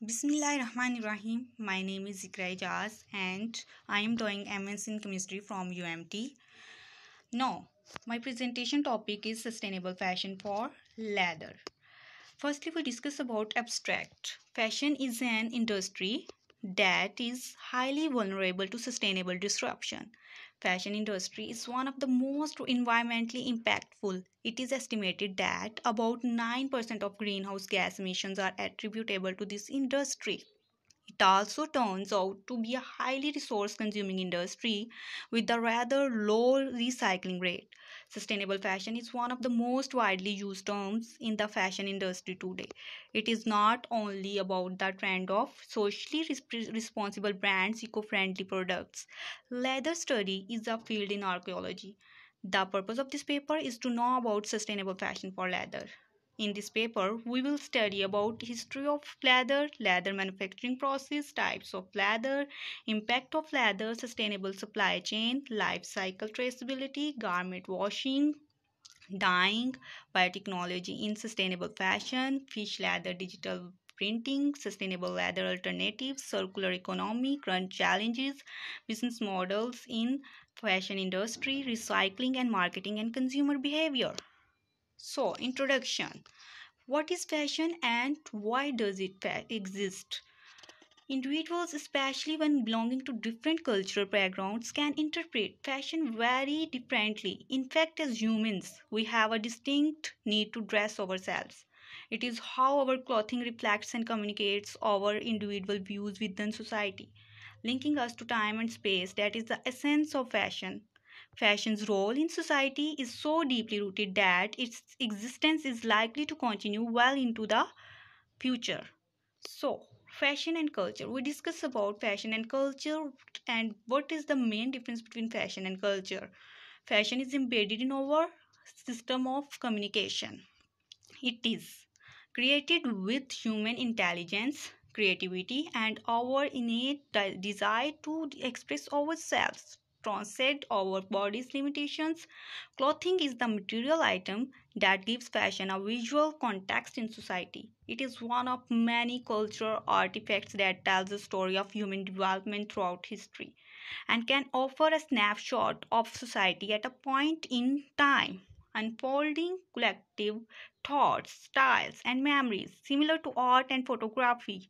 Bismillahirrahmanirrahim. My name is Zikra Ijaz and I am doing MS in Chemistry from UMT. Now, my presentation topic is sustainable fashion for leather. Firstly, we discuss about abstract. Fashion is an industry that is highly vulnerable to sustainable disruption. Fashion industry is one of the most environmentally impactful. It is estimated that about 9% of greenhouse gas emissions are attributable to this industry. It also turns out to be a highly resource consuming industry with a rather low recycling rate. Sustainable fashion is one of the most widely used terms in the fashion industry today. It is not only about the trend of socially responsible brands, eco friendly products. Leather study is a field in archaeology. The purpose of this paper is to know about sustainable fashion for leather. In this paper, we will study about history of leather, leather manufacturing process, types of leather, impact of leather, sustainable supply chain, life cycle traceability, garment washing, dyeing, biotechnology in sustainable fashion, fish leather digital printing, sustainable leather alternatives, circular economy, current challenges, business models in fashion industry, recycling and marketing and consumer behavior. So, introduction. What is fashion and why does it exist? Individuals, especially when belonging to different cultural backgrounds, can interpret fashion very differently. In fact, as humans, we have a distinct need to dress ourselves. It is how our clothing reflects and communicates our individual views within society, linking us to time and space. That is the essence of fashion. Fashion's role in society is so deeply rooted that its existence is likely to continue well into the future. So, fashion and culture. We discuss about fashion and culture and what is the main difference between fashion and culture. Fashion is embedded in our system of communication. It is created with human intelligence, creativity, and our innate desire to express ourselves, transcend our body's limitations. Clothing is the material item that gives fashion a visual context in society. It is one of many cultural artifacts that tells the story of human development throughout history and can offer a snapshot of society at a point in time, unfolding collective thoughts, styles, and memories similar to art and photography.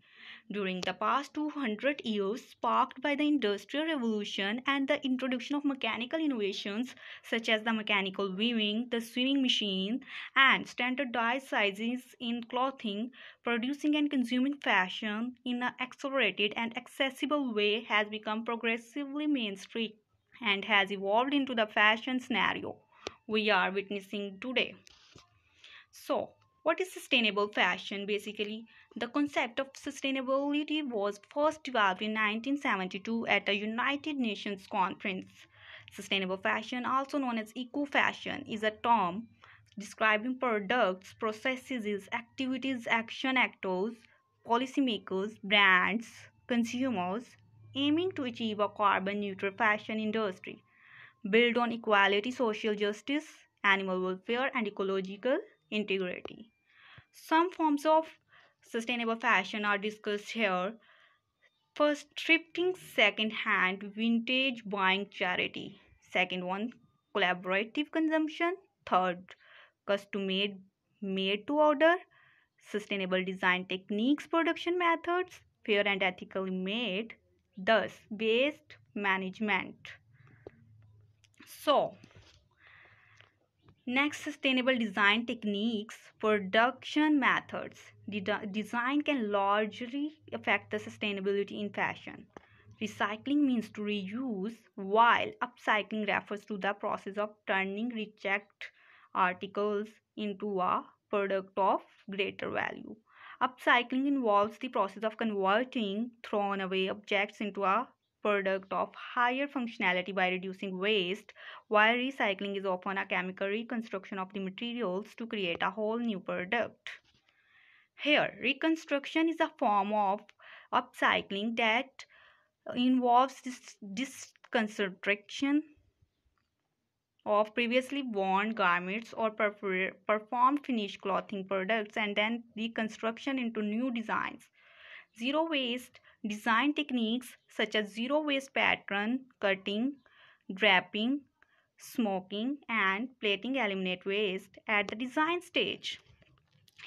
During the past 200 years, sparked by the Industrial Revolution and the introduction of mechanical innovations such as the mechanical weaving, the sewing machine, and standardized sizes in clothing, producing and consuming fashion in an accelerated and accessible way has become progressively mainstream and has evolved into the fashion scenario we are witnessing today. So, what is sustainable fashion? Basically, the concept of sustainability was first developed in 1972 at a United Nations conference. Sustainable fashion, also known as eco fashion, is a term describing products, processes, activities, action actors, policymakers, brands, consumers aiming to achieve a carbon neutral fashion industry build on equality, social justice, animal welfare, and ecological integrity. Some forms of sustainable fashion are discussed here. First, thrifting, second hand, vintage buying charity. Second one, collaborative consumption. Third, custom made to order. Sustainable design techniques, production methods, fair and ethically made. Thus, waste management. So, next, sustainable design techniques, production methods. Design can largely affect the sustainability in fashion. Recycling means to reuse, while upcycling refers to the process of turning reject articles into a product of greater value. Upcycling involves the process of converting thrown away objects into a product of higher functionality by reducing waste, while recycling is often a chemical reconstruction of the materials to create a whole new product. Here, reconstruction is a form of upcycling that involves this disconstruction of previously worn garments or performed finished clothing products and then reconstruction into new designs. Zero waste design techniques such as zero waste pattern cutting, draping, smoking, and plating eliminate waste at the design stage.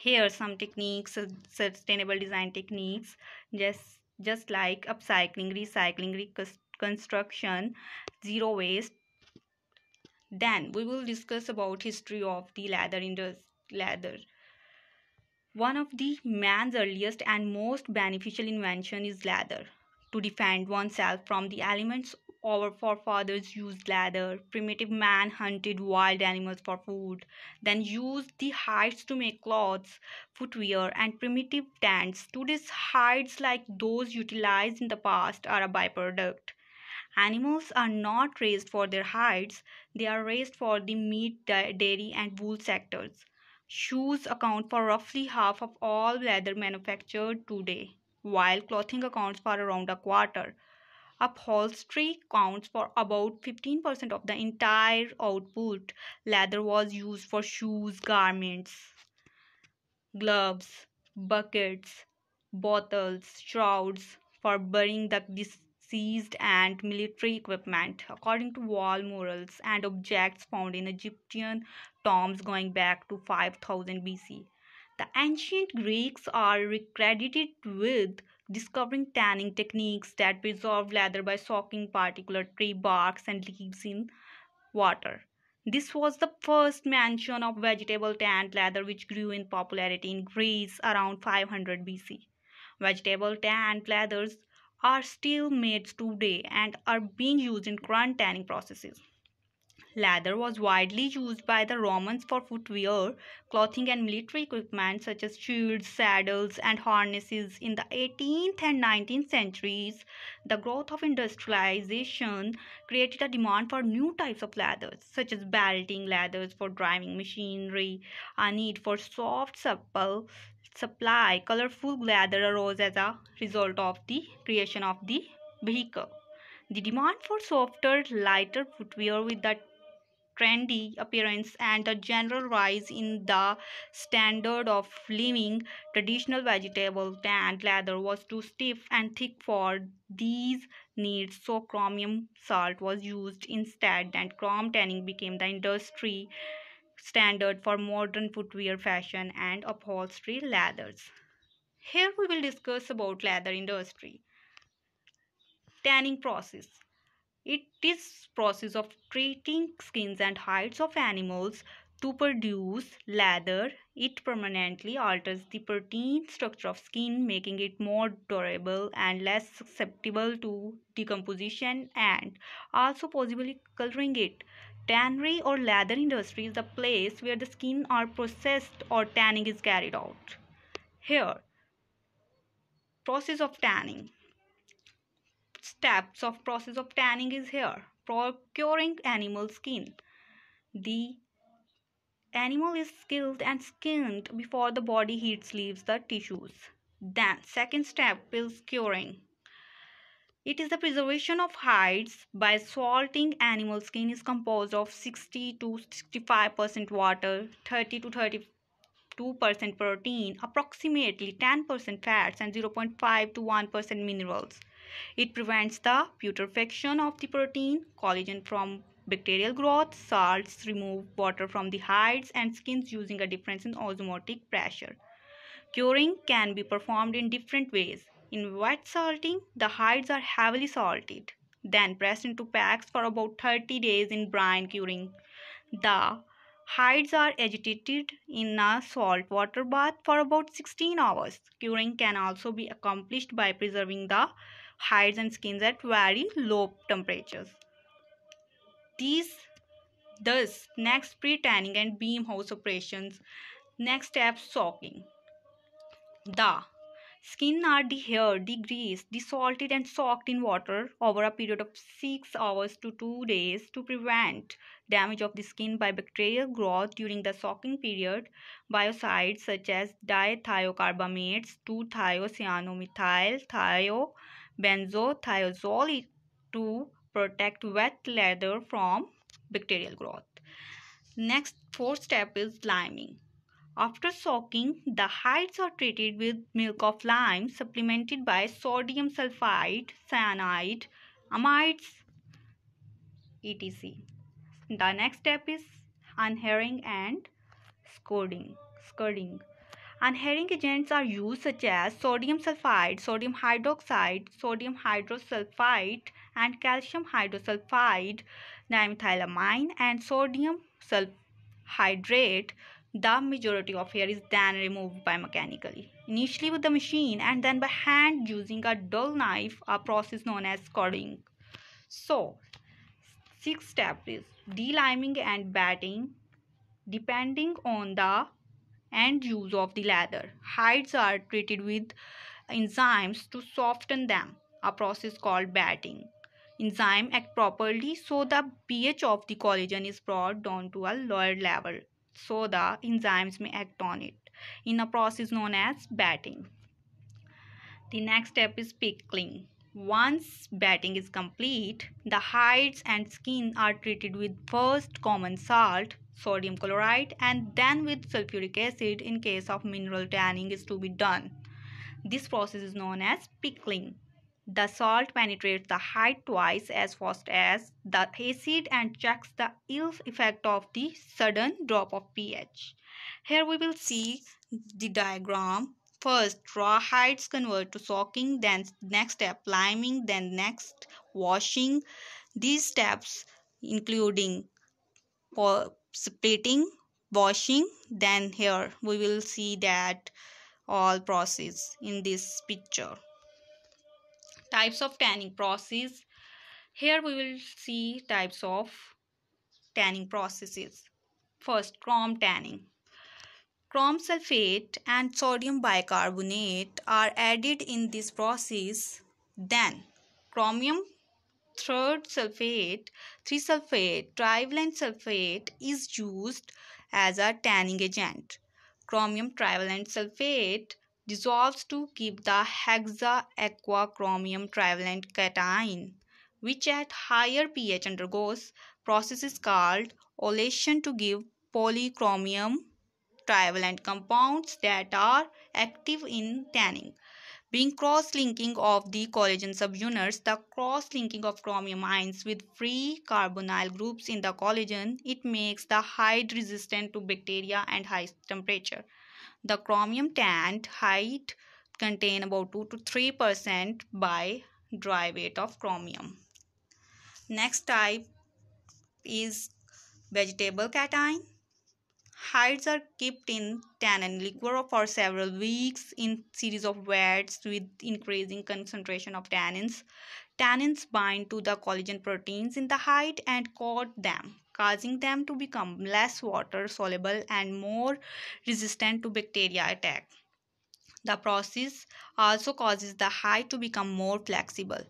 Here are some techniques, sustainable design techniques, just like upcycling, recycling, reconstruction, zero waste. Then we will discuss about history of the leather industry. Leather. One of the man's earliest and most beneficial invention is leather. To defend oneself from the elements, our forefathers used leather. Primitive man hunted wild animals for food, then used the hides to make clothes, footwear, and primitive tents. Today's hides, like those utilized in the past, are a byproduct. Animals are not raised for their hides, they are raised for the meat, dairy, and wool sectors. Shoes account for roughly half of all leather manufactured today, while clothing accounts for around a quarter. Upholstery counts for about 15% of the entire output. Leather was used for shoes, garments, gloves, buckets, bottles, shrouds for burying the deceased, and military equipment, according to wall murals and objects found in Egyptian tombs going back to 5000 BC. The ancient Greeks are credited with discovering tanning techniques that preserved leather by soaking particular tree barks and leaves in water. This was the first mention of vegetable tanned leather, which grew in popularity in Greece around 500 BC. Vegetable tanned leathers are still made today and are being used in current tanning processes. Leather was widely used by the Romans for footwear, clothing, and military equipment such as shields, saddles, and harnesses. In the 18th and 19th centuries, the growth of industrialization created a demand for new types of leathers, such as belting leathers for driving machinery. A need for soft, supple supply, colorful leather arose as a result of the creation of the vehicle. The demand for softer, lighter footwear with the trendy appearance and the general rise in the standard of living, traditional vegetable tanned leather was too stiff and thick for these needs, so chromium salt was used instead, and chrome tanning became the industry standard for modern footwear fashion and upholstery leathers. Here we will discuss about leather industry. Tanning process. It is process of treating skins and hides of animals to produce leather. It permanently alters the protein structure of skin, making it more durable and less susceptible to decomposition, and also possibly coloring it. Tannery or leather industry is the place where the skin are processed or tanning is carried out. Here, process of tanning. Steps of process of tanning is here. Procuring animal skin. The animal is killed and skinned before the body heat leaves the tissues. Then second step is curing. It is the preservation of hides by salting. Animal skin is composed of 60 to 65% water, 30 to 32% protein, approximately 10% fats, and 0.5 to 1% minerals. It prevents the putrefaction of the protein, collagen from bacterial growth, salts remove water from the hides and skins using a difference in osmotic pressure. Curing can be performed in different ways. In wet salting, the hides are heavily salted, then pressed into packs for about 30 days. In brine curing, the hides are agitated in a salt water bath for about 16 hours. Curing can also be accomplished by preserving the hides and skins at very low temperatures. These thus next pre-tanning and beam house operations. Next step, soaking. The skin are the hair, the grease, desalted and soaked in water over a period of 6 hours to 2 days to prevent damage of the skin by bacterial growth during the soaking period. Biocides such as dithiocarbamates, 2-thiocyannomethyl, thiobenzothiazole to protect wet leather from bacterial growth. Next, fourth step is liming. After soaking, the hides are treated with milk of lime supplemented by sodium sulfide, cyanide, amides, etc. The next step is unhairing and scalding. Unhairing agents are used such as sodium sulfide, sodium hydroxide, sodium hydrosulfide, and calcium hydrosulfide, dimethylamine, and sodium sulfhydrate. The majority of hair is then removed by mechanically, initially with the machine and then by hand using a dull knife, a process known as scalding. So, sixth step is deliming and batting. Depending on the end use of the leather, hides are treated with enzymes to soften them, a process called batting. Enzymes act properly so the pH of the collagen is brought down to a lower level so the enzymes may act on it in a process known as batting. The next step is pickling. Once batting is complete, the hides and skin are treated with first common salt, sodium chloride, and then with sulfuric acid in case of mineral tanning is to be done. This process is known as pickling. The salt penetrates the hide twice as fast as the acid and checks the ill effect of the sudden drop of pH. Here we will see the diagram. First, raw hides convert to soaking, then next step liming, then next washing. These steps including splitting, washing, then here we will see that all process in this picture. Types of tanning process. Here we will see types of tanning processes. First, chrome tanning. Chrome sulfate and sodium bicarbonate are added in this process. Then, chromium third sulfate, 3-sulfate, trivalent sulfate is used as a tanning agent. Chromium trivalent sulfate dissolves to give the hexa-aqua-chromium trivalent cation, which at higher pH undergoes processes called olation to give polychromium trivalent compounds that are active in tanning. Being cross-linking of the collagen subunits, the cross-linking of chromium ions with free carbonyl groups in the collagen, it makes the hide resistant to bacteria and high temperature. The chromium tanned hide contain about 2 to 3% by dry weight of chromium. Next type is vegetable cation. Hides are kept in tannin liquor for several weeks in series of wets with increasing concentration of tannins. Tannins bind to the collagen proteins in the hide and coat them, causing them to become less water soluble and more resistant to bacteria attack. The process also causes the hide to become more flexible.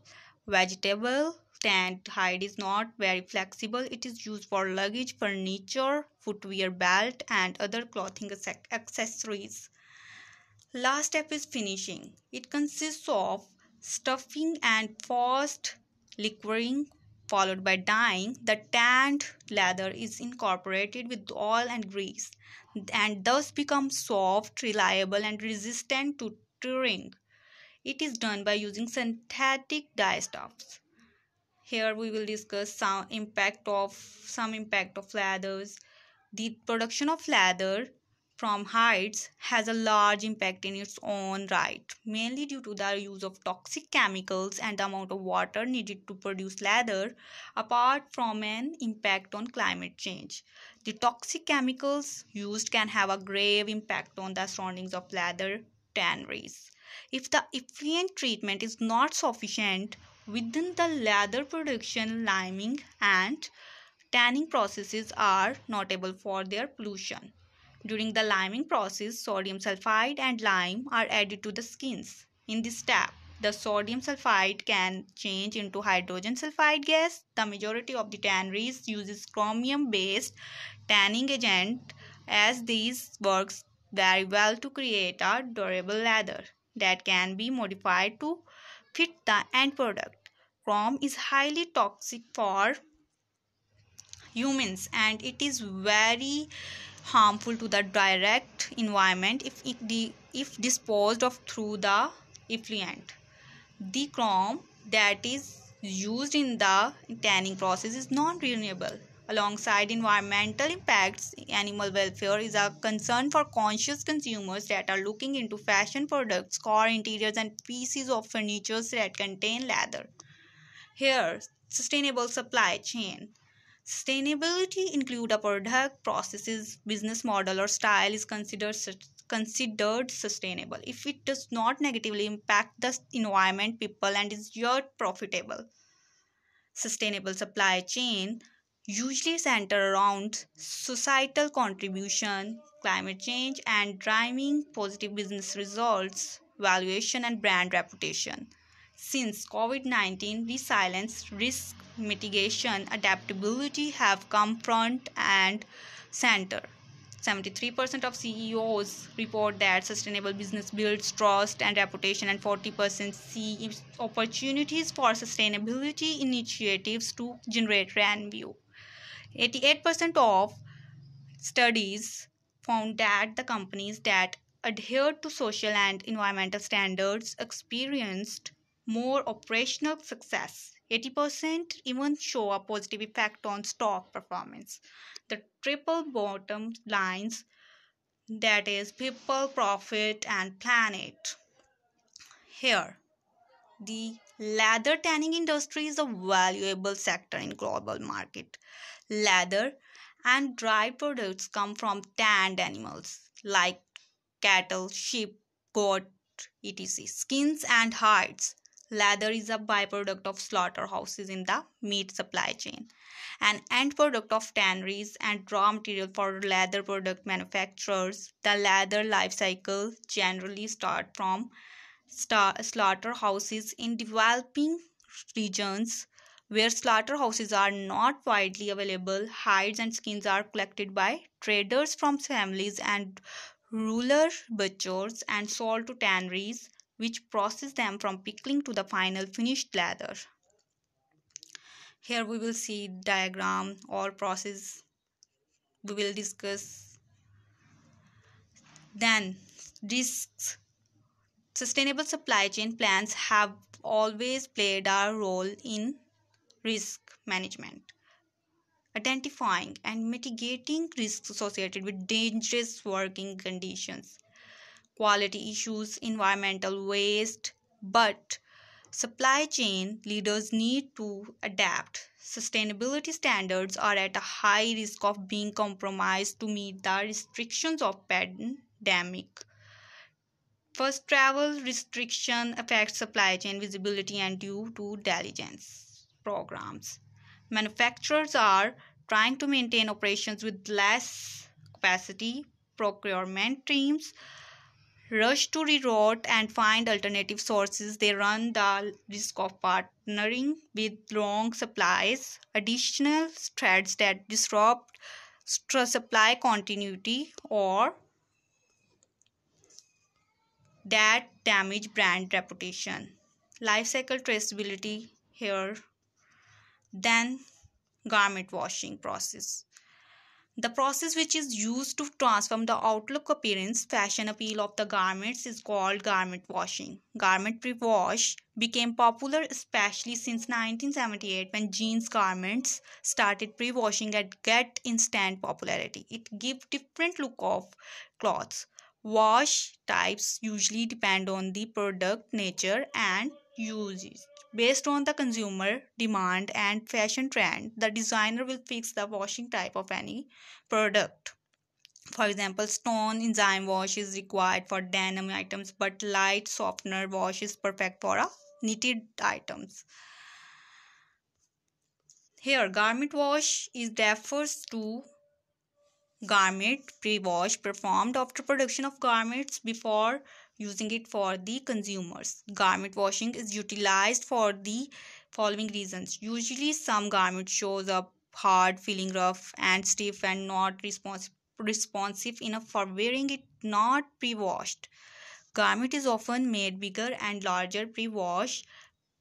Vegetable tanned hide is not very flexible. It is used for luggage, furniture, footwear, belt, and other clothing accessories. Last step is finishing. It consists of stuffing and fast liquoring followed by dyeing. The tanned leather is incorporated with oil and grease and thus becomes soft, reliable, and resistant to tearing. It is done by using synthetic dye stuffs. Here we will discuss some impact of leathers. The production of leather from hides has a large impact in its own right, mainly due to the use of toxic chemicals and the amount of water needed to produce leather, apart from an impact on climate change. The toxic chemicals used can have a grave impact on the surroundings of leather tanneries. If the effluent treatment is not sufficient within the leather production, liming and tanning processes are notable for their pollution. During the liming process, sodium sulfide and lime are added to the skins. In this step, the sodium sulfide can change into hydrogen sulfide gas. The majority of the tanneries uses chromium-based tanning agent as these works very well to create a durable leather that can be modified to fit the end product. Chrome is highly toxic for humans and it is very harmful to the direct environment if disposed of through the effluent. The chrome that is used in the tanning process is non-renewable. Alongside environmental impacts, animal welfare is a concern for conscious consumers that are looking into fashion products, car interiors, and pieces of furniture that contain leather. Here, sustainable supply chain. Sustainability include a product, processes, business model, or style is considered sustainable if it does not negatively impact the environment, people, and is yet profitable. Sustainable supply chain usually center around societal contribution, climate change, and driving positive business results, valuation, and brand reputation. Since COVID-19, resilience, risk mitigation, adaptability have come front and center. 73% of CEOs report that sustainable business builds trust and reputation, and 40% see opportunities for sustainability initiatives to generate revenue. 88% of studies found that the companies that adhered to social and environmental standards experienced more operational success. 80% even show a positive effect on stock performance. The triple bottom lines, that is people, profit, and planet. Here, the leather tanning industry is a valuable sector in global market. Leather and dried products come from tanned animals like cattle, sheep, goat, etc. Skins and hides. Leather is a byproduct of slaughterhouses in the meat supply chain. An end product of tanneries and raw material for leather product manufacturers. The leather life cycle generally start from slaughterhouses in developing regions where slaughterhouses are not widely available. Hides and skins are collected by traders from families and rural butchers and sold to tanneries, which process them from pickling to the final finished leather. Here we will see diagram or process we will discuss. Then risks. Sustainable supply chain plans have always played a role in risk management, identifying and mitigating risks associated with dangerous working conditions, quality issues, environmental waste. But supply chain leaders need to adapt. Sustainability standards are at a high risk of being compromised to meet the restrictions of pandemic. First, travel restriction affects supply chain visibility and due to diligence programs. Manufacturers are trying to maintain operations with less capacity. Procurement teams rush to reroute and find alternative sources. They run the risk of partnering with wrong supplies, additional threats that disrupt supply continuity, or that damage brand reputation. Life cycle traceability here. Then garment washing process. The process which is used to transform the outlook, appearance, fashion appeal of the garments is called garment washing. Garment pre-wash became popular especially since 1978 when jeans garments started pre-washing and get instant popularity. It gives different look of clothes. Wash types usually depend on the product nature and uses. Based on the consumer demand and fashion trend, the designer will fix the washing type of any product. For example, stone enzyme wash is required for denim items, but light softener wash is perfect for knitted items. Here, garment wash is refers to garment pre-wash performed after production of garments before using it for the consumers. Garment washing is utilized for the following reasons. Usually some garment shows up hard, feeling rough and stiff and not responsive enough for wearing it not pre-washed. Garment is often made bigger and larger pre-wash.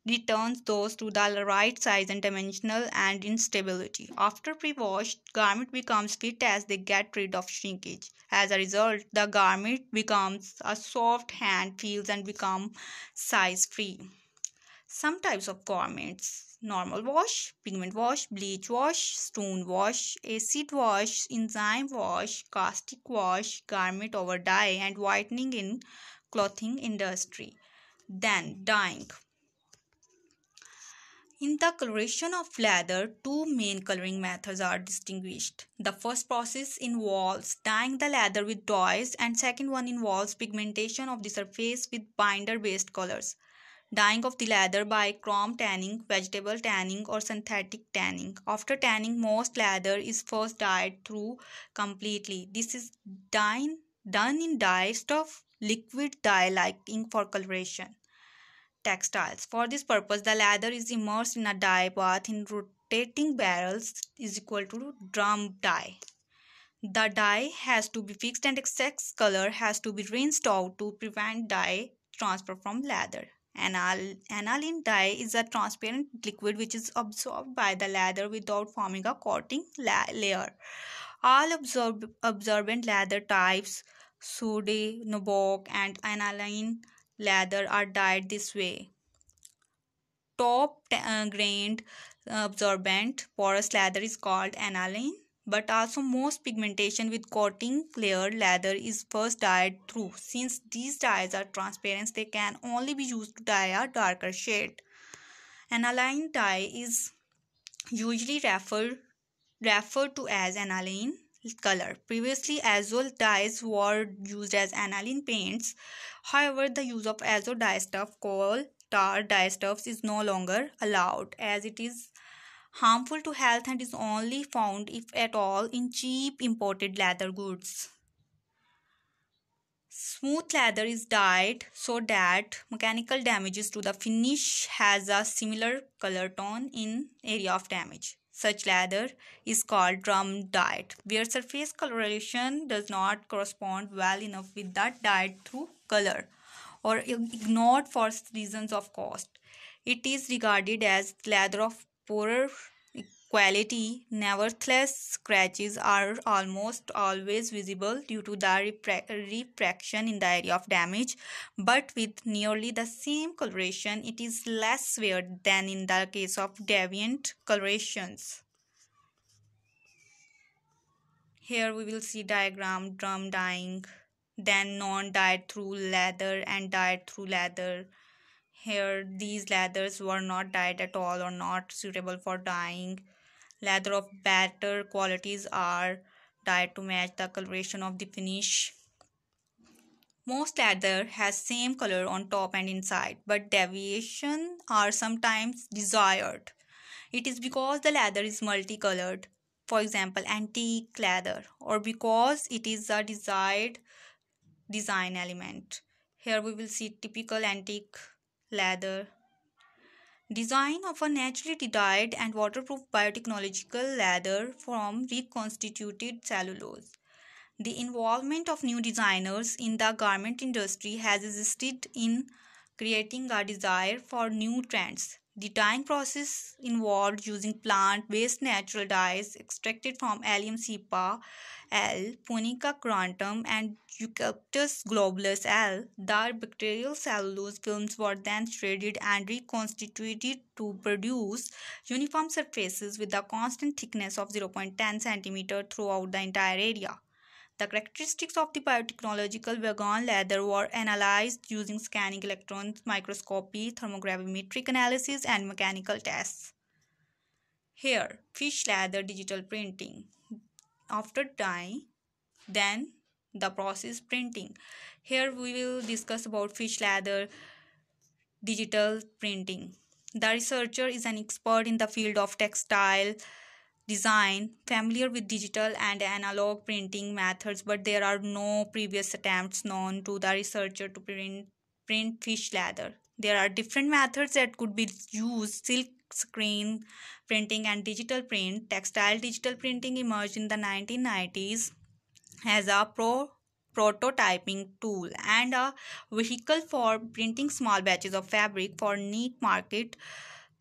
returns those to the right size and dimensional and instability. After pre-wash, garment becomes fit as they get rid of shrinkage. As a result, the garment becomes a soft hand feels and become size free. Some types of garments: normal wash, pigment wash, bleach wash, stone wash, acid wash, enzyme wash, caustic wash, garment over dye, and whitening in clothing industry. Then dyeing. In the coloration of leather, two main coloring methods are distinguished. The first process involves dyeing the leather with dyes, and second one involves pigmentation of the surface with binder-based colors. Dyeing of the leather by chrome tanning, vegetable tanning, or synthetic tanning. After tanning, most leather is first dyed through completely. This is done in dye stuff, liquid dye like ink for coloration. Textiles. For this purpose, the leather is immersed in a dye bath in rotating barrels is equal to drum dye. The dye has to be fixed and excess color has to be rinsed out to prevent dye transfer from leather. Aniline dye is a transparent liquid which is absorbed by the leather without forming a coating layer. All absorbent leather types, suede, nubuck, and aniline leather are dyed this way. Top grained absorbent porous leather is called aniline, but also most pigmentation with coating layer leather is first dyed through. Since these dyes are transparent, they can only be used to dye a darker shade. Aniline dye is usually referred to as aniline color. Previously, azo dyes were used as aniline paints. However, the use of azo dyestuff, coal tar dyestuffs is no longer allowed as it is harmful to health and is only found, if at all, in cheap imported leather goods. Smooth leather is dyed so that mechanical damages to the finish has a similar color tone in area of damage. Such leather is called drum dyed, where surface coloration does not correspond well enough with that dyed through color or ignored for reasons of cost. It is regarded as leather of poorer quality. Nevertheless, scratches are almost always visible due to the refraction in the area of damage, but with nearly the same coloration, it is less wear than in the case of deviant colorations. Here we will see diagram drum dyeing, then non-dyed through leather and dyed through leather. Here these leathers were not dyed at all or not suitable for dyeing. Leather of better qualities are dyed to match the coloration of the finish. Most leather has same color on top and inside, but deviation are sometimes desired. It is because the leather is multicolored, for example antique leather, or because it is a desired design element. Here we will see typical antique leather. Design of a naturally dyed and waterproof biotechnological leather from reconstituted cellulose. The involvement of new designers in the garment industry has assisted in creating a desire for new trends. The dyeing process involved using plant-based natural dyes extracted from Allium cepa L, Punica crantum, and Eucalyptus globulus L. The bacterial cellulose films were then shredded and reconstituted to produce uniform surfaces with a constant thickness of 0.10 cm throughout the entire area. The characteristics of the biotechnological vegan leather were analyzed using scanning electron microscopy, thermogravimetric analysis, and mechanical tests. Here, fish leather digital printing. After dyeing, then the process printing. Here we will discuss about fish leather digital printing. The researcher is an expert in the field of textile design, familiar with digital and analog printing methods, but there are no previous attempts known to the researcher to print fish leather. There are different methods that could be used: silk screen printing and digital print. Textile digital printing emerged in the 1990s as a prototyping tool and a vehicle for printing small batches of fabric for neat market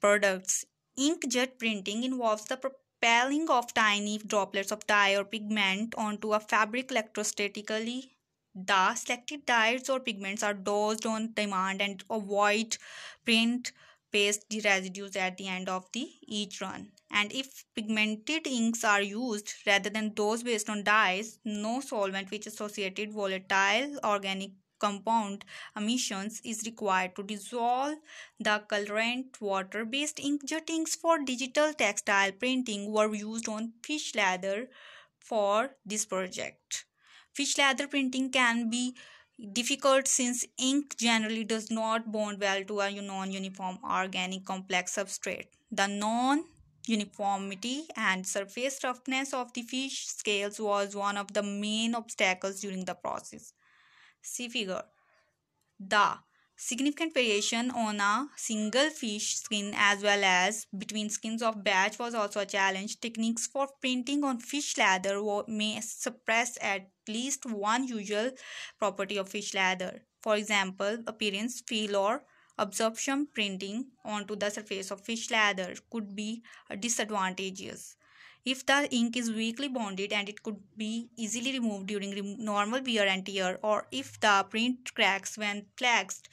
products. Inkjet printing involves the propelling of tiny droplets of dye or pigment onto a fabric electrostatically. The selected dyes or pigments are dosed on demand and avoid print paste residues at the end of the each run. And if pigmented inks are used rather than those based on dyes, no solvent which associated volatile organic compound emissions is required to dissolve the colorant. Water-based inkjet inks for digital textile printing were used on fish leather for this project. Fish leather printing can be difficult since ink generally does not bond well to a non-uniform organic complex substrate. The non-uniformity and surface roughness of the fish scales was one of the main obstacles during the process. See figure. The significant variation on a single fish skin as well as between skins of batch was also a challenge. Techniques for printing on fish leather may suppress at least one usual property of fish leather. For example, appearance, feel, or absorption printing onto the surface of fish leather could be disadvantageous. If the ink is weakly bonded and it could be easily removed during normal wear and tear, or if the print cracks when flexed.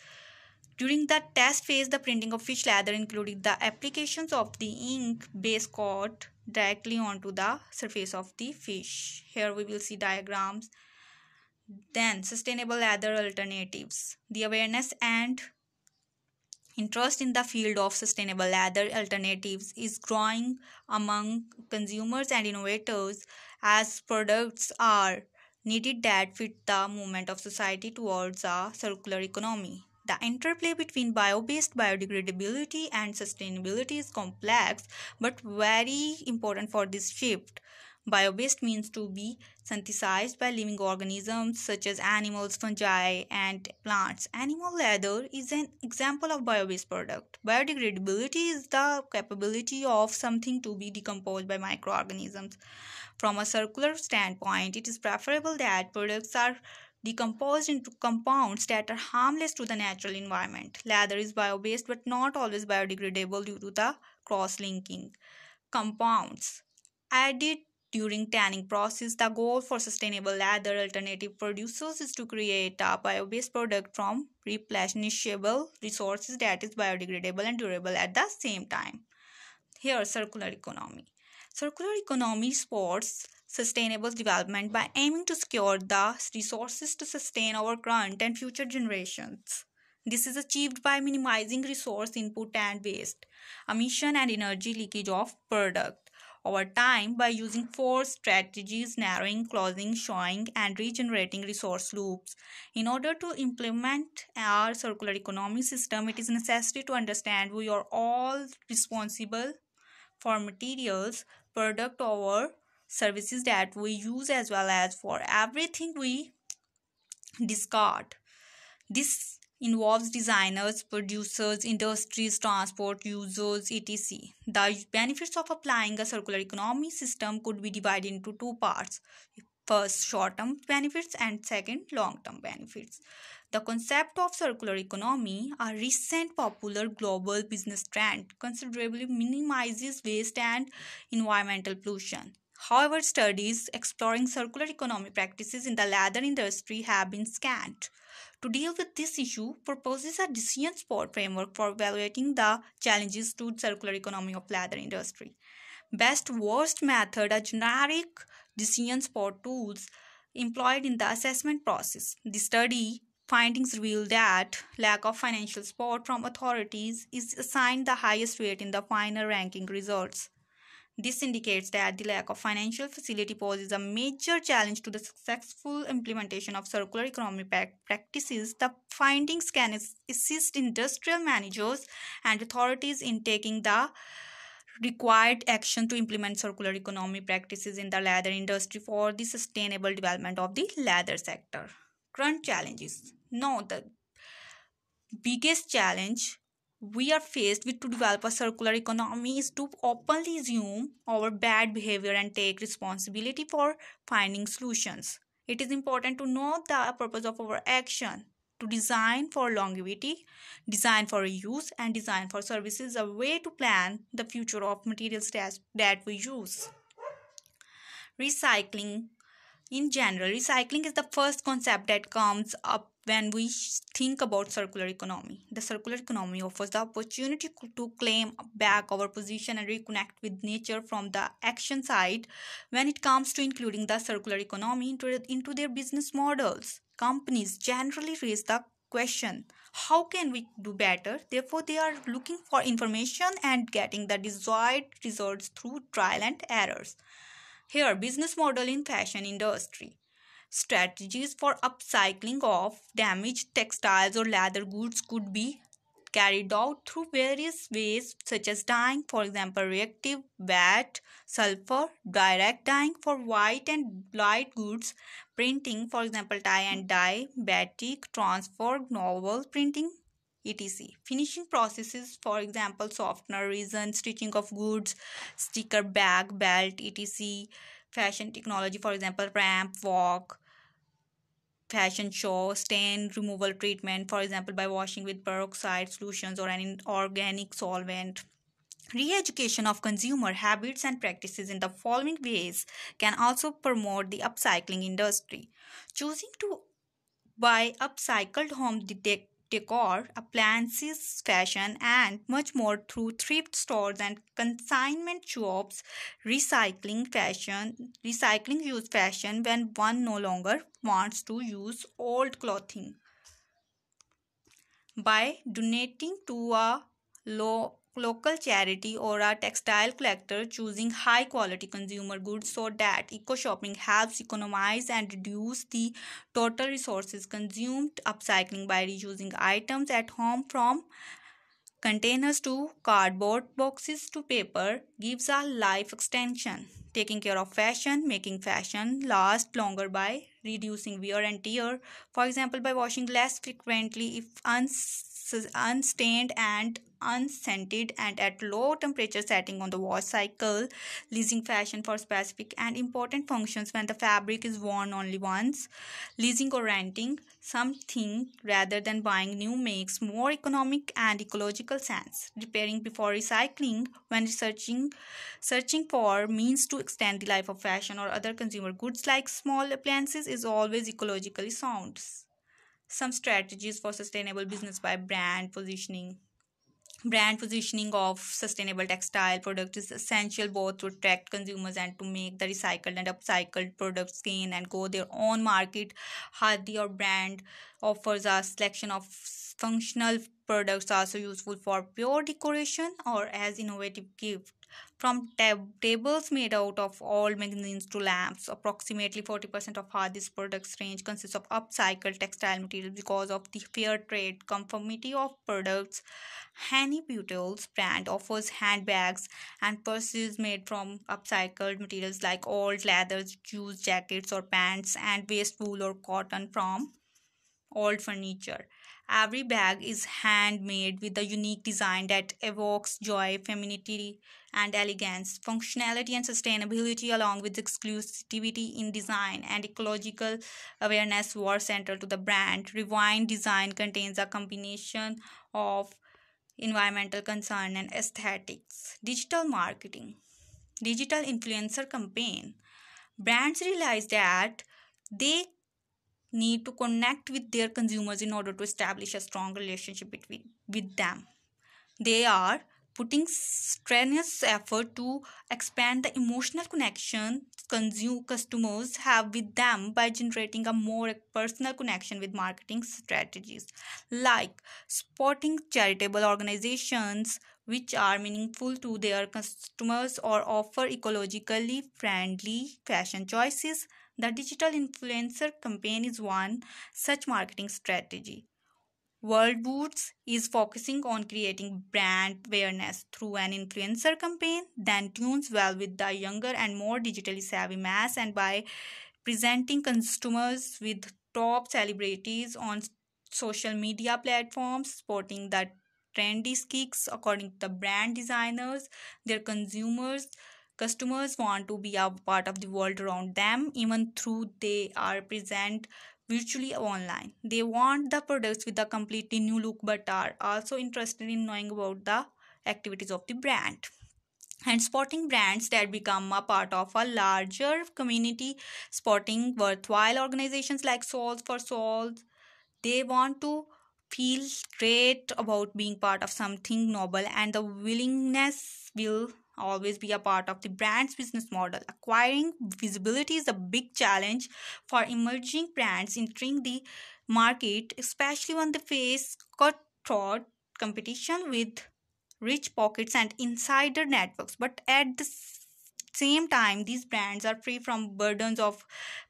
During the test phase, the printing of fish leather included the applications of the ink base coat directly onto the surface of the fish. Here we will see diagrams. Then sustainable leather alternatives. The awareness and interest in the field of sustainable leather alternatives is growing among consumers and innovators as products are needed that fit the movement of society towards a circular economy. The interplay between bio-based biodegradability and sustainability is complex but very important for this shift. Bio-based means to be synthesized by living organisms such as animals, fungi, and plants. Animal leather is an example of bio-based product. Biodegradability is the capability of something to be decomposed by microorganisms. From a circular standpoint, it is preferable that products are decomposed into compounds that are harmless to the natural environment. Leather is bio-based but not always biodegradable due to the cross-linking compounds added during tanning process. The goal for sustainable leather alternative producers is to create a bio-based product from replenishable resources that is biodegradable and durable at the same time. Here, circular economy. Circular economy supports sustainable development by aiming to secure the resources to sustain our current and future generations. This is achieved by minimizing resource input and waste, emission and energy leakage of product over time by using four strategies: narrowing, closing, showing, and regenerating resource loops. In order to implement our circular economy system, it is necessary to understand we are all responsible for materials, product, or services that we use as well as for everything we discard. This involves designers, producers, industries, transport users, etc. The benefits of applying a circular economy system could be divided into two parts. First, short-term benefits, and second, long-term benefits. The concept of circular economy, a recent popular global business trend, considerably minimizes waste and environmental pollution. However, studies exploring circular economy practices in the leather industry have been scant. To deal with this issue, proposes a decision support framework for evaluating the challenges to circular economy of leather industry. Best worst method, a generic decision support tools employed in the assessment process. The study findings reveal that lack of financial support from authorities is assigned the highest weight in the final ranking results. This indicates that the lack of financial facility poses a major challenge to the successful implementation of circular economy practices. The findings can assist industrial managers and authorities in taking the required action to implement circular economy practices in the leather industry for the sustainable development of the leather sector. Current challenges. Now, the biggest challenge we are faced with to develop a circular economy is to openly assume our bad behavior and take responsibility for finding solutions. It is important to know the purpose of our action. To design for longevity, design for reuse, and design for services, a way to plan the future of materials that we use. Recycling. In general, recycling is the first concept that comes up when we think about circular economy. The circular economy offers the opportunity to claim back our position and reconnect with nature from the action side when it comes to including the circular economy into their business models. Companies generally raise the question, how can we do better? Therefore, they are looking for information and getting the desired results through trial and errors. Here, business model in fashion industry. Strategies for upcycling of damaged textiles or leather goods could be carried out through various ways such as dyeing, for example, reactive, wet, sulfur, direct dyeing for white and light goods, printing, for example, tie and dye, batik, transfer, novel printing, etc. Finishing processes, for example, softener, resin, stitching of goods, sticker, bag, belt, etc. Fashion technology, for example, ramp, walk, fashion show, stain removal treatment, for example, by washing with peroxide solutions or an organic solvent. Re-education of consumer habits and practices in the following ways can also promote the upcycling industry. Choosing to buy upcycled home decor, appliances, fashion, and much more through thrift stores and consignment shops. Recycling used fashion when one no longer wants to use old clothing. By donating to a local charity or a textile collector, choosing high quality consumer goods so that eco shopping helps economize and reduce the total resources consumed. Upcycling by reusing items at home from containers to cardboard boxes to paper gives a life extension. Taking care of fashion, making fashion last longer by reducing wear and tear. For example, by washing less frequently if unstained and unscented and at low temperature setting on the wash cycle, leasing fashion for specific and important functions when the fabric is worn only once. Leasing or renting something rather than buying new makes more economic and ecological sense. Repairing before recycling when searching for means to extend the life of fashion or other consumer goods like small appliances is always ecologically sound. Some strategies for sustainable business by brand positioning. Brand positioning of sustainable textile products is essential both to attract consumers and to make the recycled and upcycled products gain and go their own market. Hardy or brand offers a selection of functional products also useful for pure decoration or as innovative gift. From tables made out of old magazines to lamps, approximately 40% of Hardy's products range consists of upcycled textile materials because of the fair trade conformity of products. Hanny Butel's brand offers handbags and purses made from upcycled materials like old leathers, used jackets or pants, and waste wool or cotton from old furniture. Every bag is handmade with a unique design that evokes joy, femininity, and elegance. Functionality and sustainability, along with exclusivity in design and ecological awareness, were central to the brand. Refined design contains a combination of environmental concern and aesthetics. Digital marketing, digital influencer campaign. Brands realize that they need to connect with their consumers in order to establish a strong relationship with them. They are putting strenuous effort to expand the emotional connection customers have with them by generating a more personal connection with marketing strategies like supporting charitable organizations which are meaningful to their customers or offer ecologically friendly fashion choices. The digital influencer campaign is one such marketing strategy. World Boots is focusing on creating brand awareness through an influencer campaign that tunes well with the younger and more digitally savvy mass and by presenting customers with top celebrities on social media platforms, sporting the trendy kicks according to the brand designers, their consumers Customers want to be a part of the world around them, even though they are present virtually online. They want the products with a completely new look but are also interested in knowing about the activities of the brand and spotting brands that become a part of a larger community. Spotting worthwhile organizations like Souls for Souls, they want to feel great about being part of something noble, and the willingness will always be a part of the brand's business model. Acquiring visibility is a big challenge for emerging brands entering the market, especially when they face cutthroat competition with rich pockets and insider networks. But at the same time, these brands are free from burdens of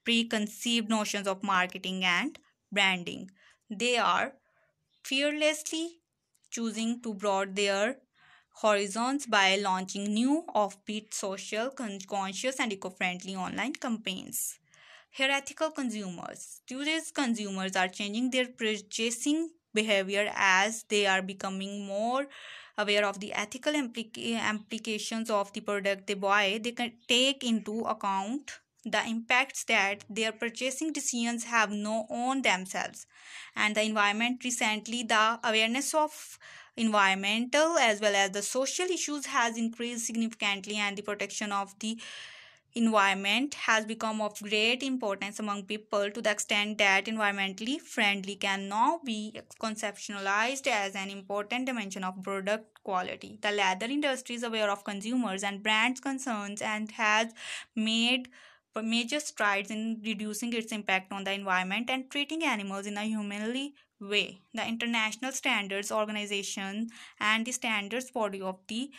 preconceived notions of marketing and branding. They are fearlessly choosing to broaden their horizons by launching new offbeat social conscious and eco-friendly online campaigns. Here, ethical consumers. Today's consumers are changing their purchasing behavior as they are becoming more aware of the ethical implications of the product they buy. They can take into account the impacts that their purchasing decisions have no on themselves and the environment. Recently, the awareness of environmental as well as the social issues has increased significantly, and the protection of the environment has become of great importance among people to the extent that environmentally friendly can now be conceptualized as an important dimension of product quality. The leather industry is aware of consumers and brands' concerns and has made major strides in reducing its impact on the environment and treating animals in a humanly way. The International Standards Organization and the standards body of the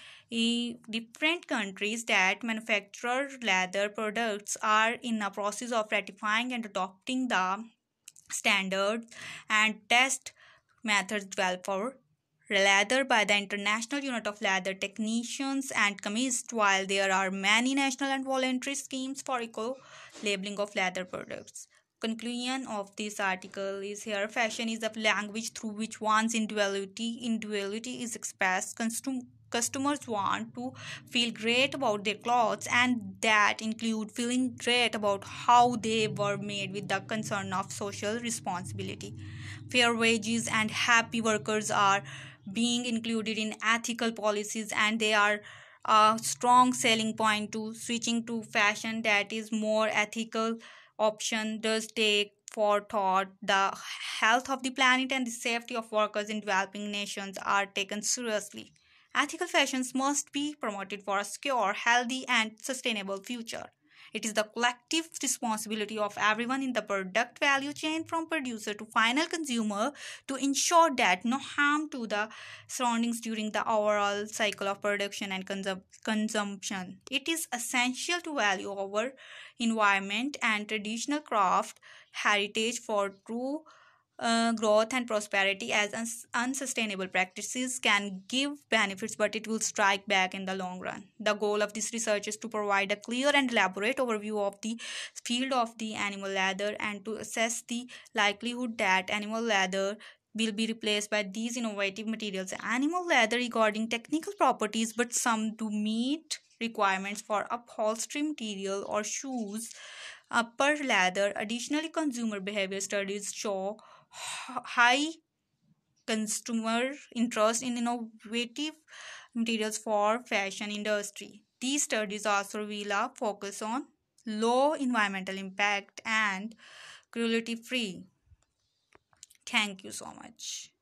different countries that manufacture leather products are in a process of ratifying and adopting the standards and test methods developed for leather by the International Unit of Leather Technicians and Chemists. While there are many national and voluntary schemes for eco labeling of leather products. Conclusion of this article is here: fashion is a language through which one's individuality is expressed. Customers want to feel great about their clothes, and that include feeling great about how they were made with the concern of social responsibility. Fair wages and happy workers are being included in ethical policies, and they are a strong selling point to switching to fashion that is more ethical. Option does take forethought. The health of the planet and the safety of workers in developing nations are taken seriously. Ethical fashions must be promoted for a secure, healthy, and sustainable future. It is the collective responsibility of everyone in the product value chain, from producer to final consumer, to ensure that no harm to the surroundings during the overall cycle of production and consumption. It is essential to value our environment and traditional craft heritage for true growth and prosperity, as unsustainable practices can give benefits but it will strike back in the long run. The goal of this research is to provide a clear and elaborate overview of the field of the animal leather and to assess the likelihood that animal leather will be replaced by these innovative materials. Animal leather regarding technical properties, but some do meet requirements for upholstery material or shoes, upper leather. Additionally, consumer behavior studies show high consumer interest in innovative materials for fashion industry. These studies also reveal a focus on low environmental impact and cruelty free. Thank you so much.